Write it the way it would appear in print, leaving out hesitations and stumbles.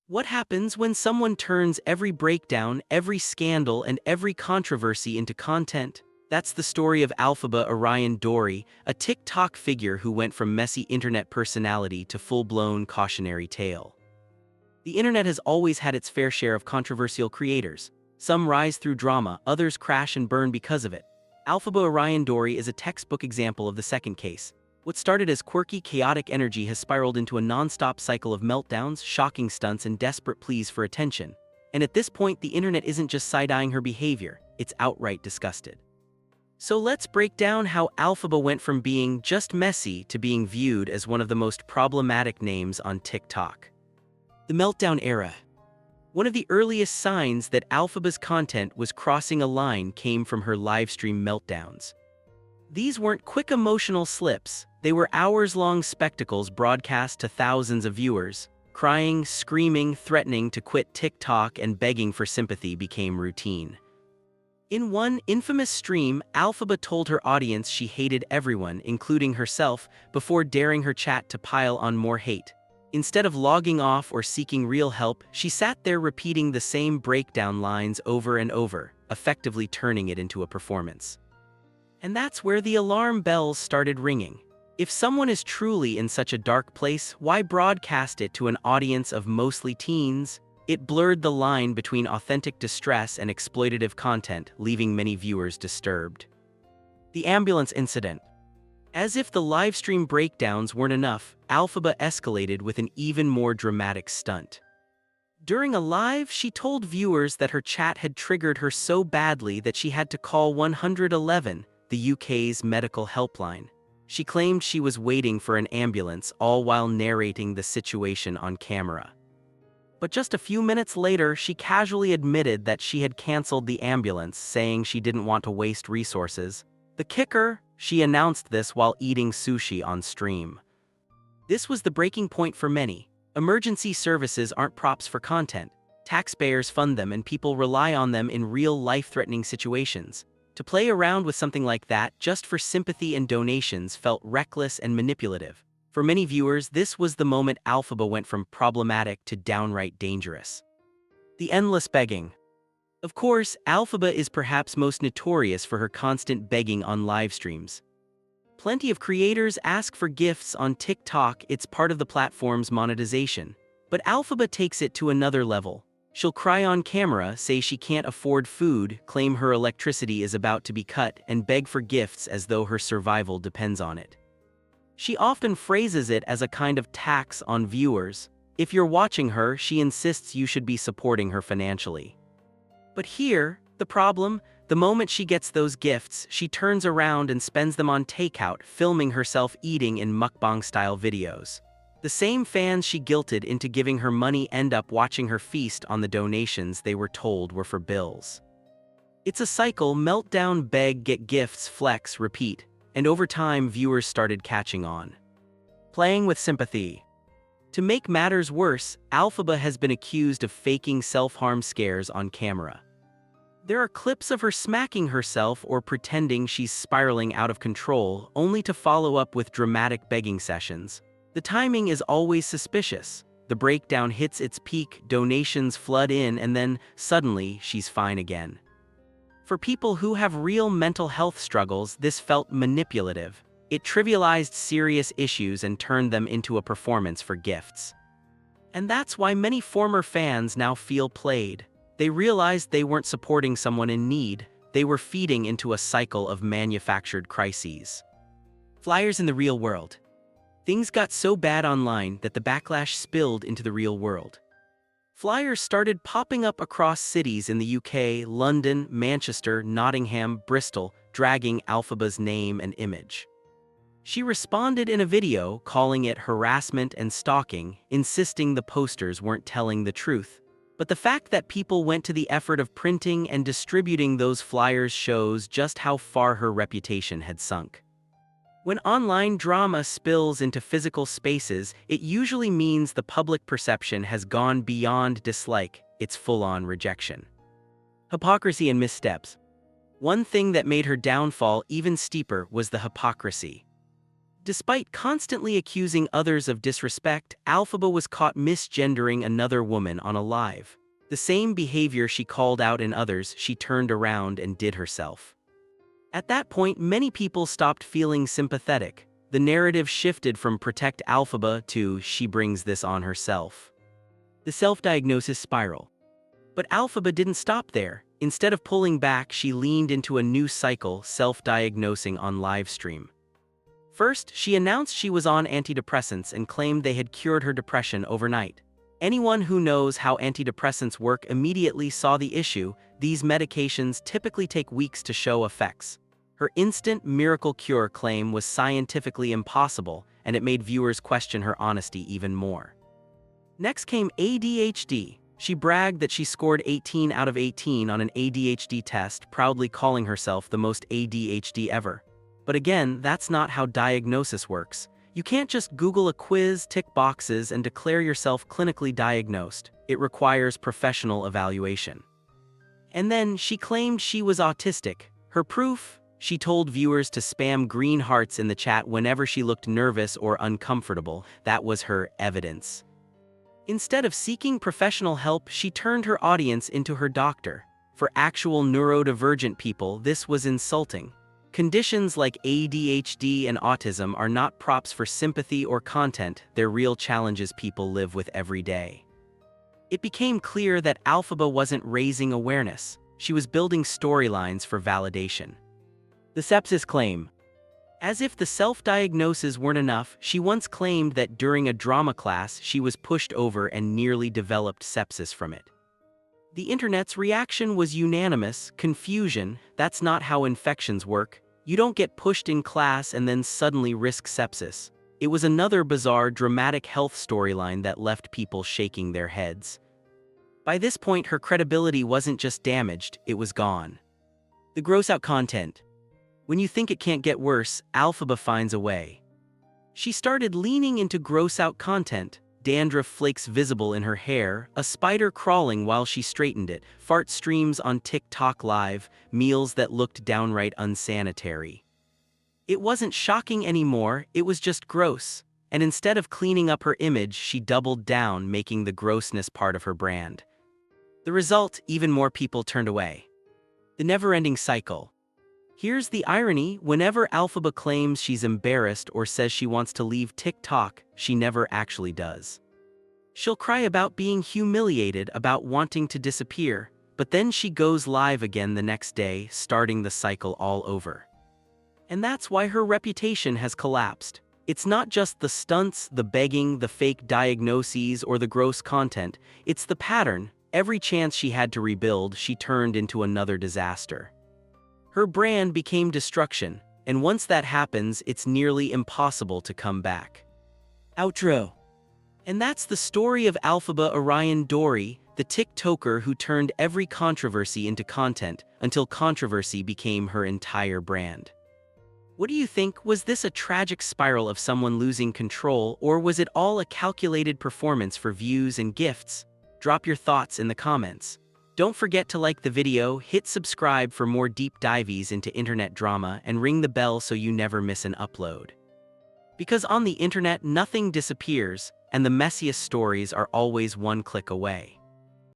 What happens when someone turns every breakdown, every scandal, and every controversy into content? That's the story of Alphaba Orion Dory, a TikTok figure who went from messy internet personality to full-blown cautionary tale. The internet has always had its fair share of controversial creators. Some rise through drama, others crash and burn because of it. Alphaba Orion Dory is a textbook example of the second case. What started as quirky, chaotic energy has spiraled into a non-stop cycle of meltdowns, shocking stunts, and desperate pleas for attention. And at this point, the internet isn't just side-eyeing her behavior, it's outright disgusted. So let's break down how Alphaba went from being just messy to being viewed as one of the most problematic names on TikTok. The meltdown era. One of the earliest signs that Alphaba's content was crossing a line came from her livestream meltdowns. These weren't quick emotional slips, they were hours-long spectacles broadcast to thousands of viewers. Crying, screaming, threatening to quit TikTok, and begging for sympathy became routine. In one infamous stream, Alphaba told her audience she hated everyone, including herself, before daring her chat to pile on more hate. Instead of logging off or seeking real help, she sat there repeating the same breakdown lines over and over, effectively turning it into a performance. And that's where the alarm bells started ringing. If someone is truly in such a dark place, why broadcast it to an audience of mostly teens? It blurred the line between authentic distress and exploitative content, leaving many viewers disturbed. The ambulance incident. As if the livestream breakdowns weren't enough, Alphaba escalated with an even more dramatic stunt. During a live, she told viewers that her chat had triggered her so badly that she had to call 111, the UK's medical helpline. She claimed she was waiting for an ambulance, all while narrating the situation on camera. But just a few minutes later, she casually admitted that she had canceled the ambulance, saying she didn't want to waste resources. The kicker? She announced this while eating sushi on stream. This was the breaking point for many. Emergency services aren't props for content. Taxpayers fund them and people rely on them in real life-threatening situations. To play around with something like that just for sympathy and donations felt reckless and manipulative. For many viewers, this was the moment Alphaba went from problematic to downright dangerous. The endless begging. Of course, Alphaba is perhaps most notorious for her constant begging on live streams. Plenty of creators ask for gifts on TikTok, it's part of the platform's monetization. But Alphaba takes it to another level. She'll cry on camera, say she can't afford food, claim her electricity is about to be cut, and beg for gifts as though her survival depends on it. She often phrases it as a kind of tax on viewers. If you're watching her, she insists you should be supporting her financially. But here, the problem, the moment she gets those gifts, she turns around and spends them on takeout, filming herself eating in mukbang-style videos. The same fans she guilted into giving her money end up watching her feast on the donations they were told were for bills. It's a cycle: meltdown, beg, get gifts, flex, repeat, and over time viewers started catching on. Playing with sympathy. To make matters worse, Alphaba has been accused of faking self-harm scares on camera. There are clips of her smacking herself or pretending she's spiraling out of control, only to follow up with dramatic begging sessions. The timing is always suspicious. The breakdown hits its peak, donations flood in, and then, suddenly, she's fine again. For people who have real mental health struggles, this felt manipulative. It trivialized serious issues and turned them into a performance for gifts. And that's why many former fans now feel played. They realized they weren't supporting someone in need, they were feeding into a cycle of manufactured crises. Flyers in the real world. Things got so bad online that the backlash spilled into the real world. Flyers started popping up across cities in the UK, London, Manchester, Nottingham, Bristol, dragging Alphaba's name and image. She responded in a video, calling it harassment and stalking, insisting the posters weren't telling the truth. But the fact that people went to the effort of printing and distributing those flyers shows just how far her reputation had sunk. When online drama spills into physical spaces, it usually means the public perception has gone beyond dislike, it's full-on rejection. Hypocrisy and missteps. One thing that made her downfall even steeper was the hypocrisy. Despite constantly accusing others of disrespect, Alphaba was caught misgendering another woman on a live. The same behavior she called out in others, she turned around and did herself. At that point, many people stopped feeling sympathetic. The narrative shifted from protect Alphaba to she brings this on herself. The self-diagnosis spiral. But Alphaba didn't stop there. Instead of pulling back, she leaned into a new cycle, self-diagnosing on livestream. First, she announced she was on antidepressants and claimed they had cured her depression overnight. Anyone who knows how antidepressants work immediately saw the issue. These medications typically take weeks to show effects. Her instant miracle cure claim was scientifically impossible, and it made viewers question her honesty even more. Next came ADHD. She bragged that she scored 18 out of 18 on an ADHD test, proudly calling herself the most ADHD ever. But again, that's not how diagnosis works. You can't just Google a quiz, tick boxes, and declare yourself clinically diagnosed. It requires professional evaluation. And then she claimed she was autistic. Her proof? She told viewers to spam green hearts in the chat whenever she looked nervous or uncomfortable. That was her evidence. Instead of seeking professional help, she turned her audience into her doctor. For actual neurodivergent people, this was insulting. Conditions like ADHD and autism are not props for sympathy or content, they're real challenges people live with every day. It became clear that Alphaba wasn't raising awareness. She was building storylines for validation. The sepsis claim. As if the self-diagnosis weren't enough, she once claimed that during a drama class she was pushed over and nearly developed sepsis from it. The internet's reaction was unanimous: confusion. That's not how infections work. You don't get pushed in class and then suddenly risk sepsis. It was another bizarre, dramatic health storyline that left people shaking their heads. By this point, her credibility wasn't just damaged, it was gone. The gross-out content. When you think it can't get worse, Alphaba finds a way. She started leaning into gross-out content. Dandruff flakes visible in her hair, a spider crawling while she straightened it, fart streams on TikTok Live, meals that looked downright unsanitary. It wasn't shocking anymore, it was just gross. And instead of cleaning up her image, she doubled down, making the grossness part of her brand. The result, even more people turned away. The never-ending cycle. Here's the irony: whenever Alphaba claims she's embarrassed or says she wants to leave TikTok, she never actually does. She'll cry about being humiliated, about wanting to disappear, but then she goes live again the next day, starting the cycle all over. And that's why her reputation has collapsed. It's not just the stunts, the begging, the fake diagnoses, or the gross content, it's the pattern. Every chance she had to rebuild, she turned into another disaster. Her brand became destruction, and once that happens, it's nearly impossible to come back. Outro. And that's the story of Alphaba Orion Dory, the TikToker who turned every controversy into content until controversy became her entire brand. What do you think? Was this a tragic spiral of someone losing control, or was it all a calculated performance for views and gifts? Drop your thoughts in the comments. Don't forget to like the video, hit subscribe for more deep dives into internet drama, and ring the bell so you never miss an upload. Because on the internet, nothing disappears, and the messiest stories are always one click away.